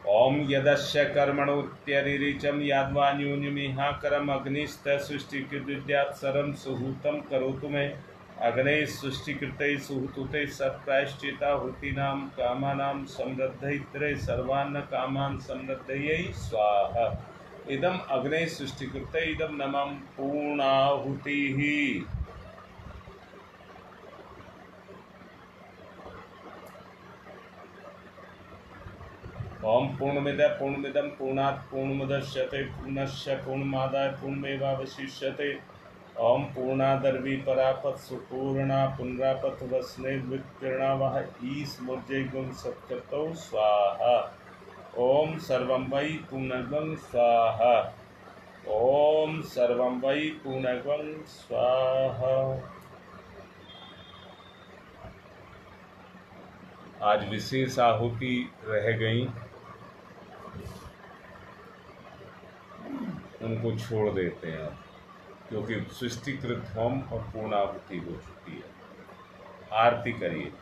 ओम यदस्य कर्मणोत्यरिरिचं याद्वा न्यूनमिहाकरम् अग्निस्तः सृष्टिकृद्यात् सर्वं सुहूतं करोतु मे। अग्ने सृष्टिकृते सुहूते सत्प्रायश्चिताहुतीनां कामानां समृद्धये सर्वान् कामान् समृद्धये स्वाहा। इदम् अग्ने सृष्टिकृते इदं नमः। पूर्णाहुतिः। ओम पूर्णमिदं पूर्णात् पूर्णमुदच्यते पूर्णस्य पूर्णमादाय पूर्णमेवावशिष्यते। ओम पूर्णादर्वी परापत सुपूर्णा पुनरापत वसने विकीर्णा वह ईस्मुर्जयगुं सत्कृतौ स्वाहा। ओम सर्वं वै पूर्णगं स्वाहा। ओम सर्वं वै पूर्णगं स्वाहा। आज विशेष आहुति रह गई, उनको छोड़ देते हैं क्योंकि सृष्टिकृत होम और पूर्णाहुति हो चुकी है। आरती करिए।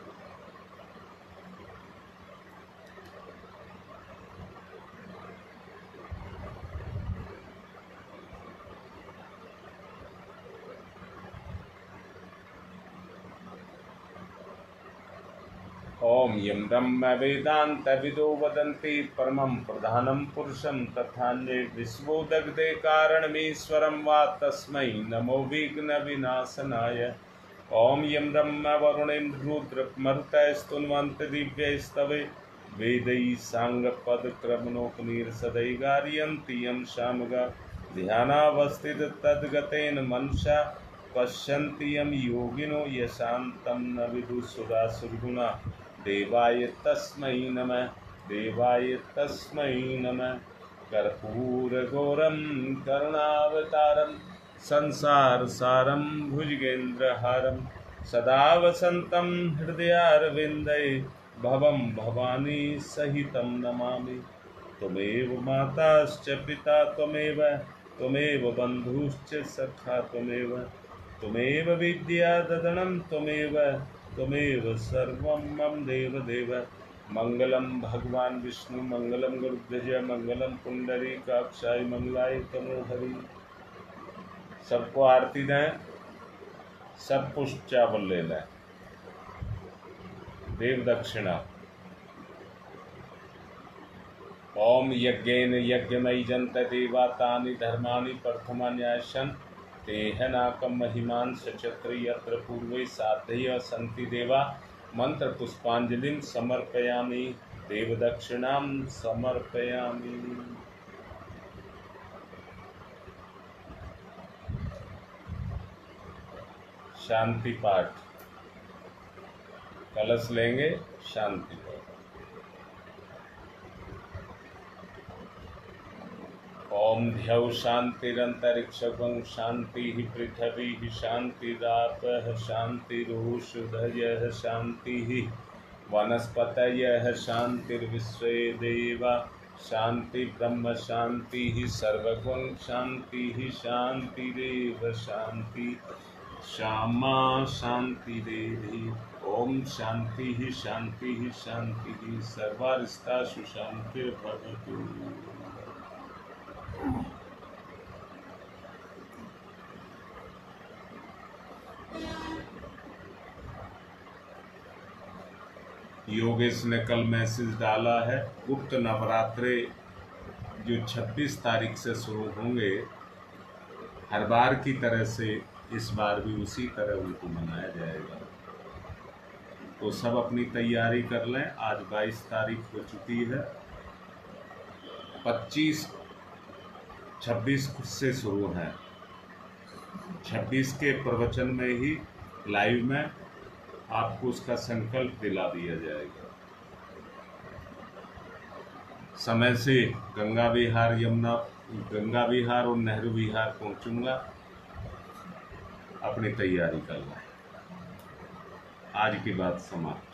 ओम यं ब्रह्म वेदान्तविदो वदन्ति परमं प्रधानं पुरुषं तथान्ये विश्वोदग्धे कारणमीश्वरं वा तस्मै नमो विघ्नविनाशनाय। ओम यं ब्रह्म वरुणेन्द्रुद्रमरुतस्तुन्वन्ति दिव्यैस्तवे वेदैः साङ्गपदक्रमणोपनिषदैः गारयन्ति यं शानुगा ध्यानावस्थित तद्गतेन मनसा पश्यन्ति यं योगिनो यशान्तं न विदुषुरासुरगुणा देवाय तस्मै नमः देवाय तस्मै नमः। कर्पूरगौरं करुणावतारं संसारसारं भुजगेन्द्रहारं सदा वसन्तं हृदयारविन्दे भवं भवानी सहितं नमामि। त्वमेव माताश्च पिता त्वमेव बन्धुश्च सखा त्वमेव विद्या ददनं त्वमेव सर्वं मम देवदेव। मंगलम भगवान विष्णु मंगलम गुरुध्वज मंगलम पुंडरीकाक्षाय मंगलाय तनोहरि। सबको आरती दें, सब पुष्प चावल ले लें। देव दक्षिणा। ओम यज्ञेन यज्ञमयी जंत देवा तानि धर्माणि प्रथमान्यासन तेह नाकम महिमान सचत्र यत्र पूर्वे साधय सन्ति देवा। मंत्र पुष्पांजलिं समर्पयामि देव दक्षिणां समर्पयामि। शांति पाठ। कलश लेंगे, शांति पाठ। ओम ध्यौ शांतिरंतरिक्षं शांति पृथ्वी शांतिरापः शांतिरोषधयः शांति वनस्पतयः शांतिर्विश्वे देवा शांति ब्रह्म शांति सर्वगुण शांति शांतिरेव शांति श्यामा शांतिरेधि। ओम शांति शांति शांति सर्वारिष्टासु शांतिर्भवतु। योगेश ने कल मैसेज डाला है, गुप्त नवरात्रे जो 26 तारीख से शुरू होंगे, हर बार की तरह से इस बार भी उसी तरह उनको मनाया जाएगा। तो सब अपनी तैयारी कर लें। आज 22 तारीख हो चुकी है, 26 से शुरू है। 26 के प्रवचन में ही लाइव में आपको उसका संकल्प दिला दिया जाएगा। समय से गंगा विहार और नेहरू विहार पहुंचूंगा। अपनी तैयारी कर लें। आज की बात समाप्त।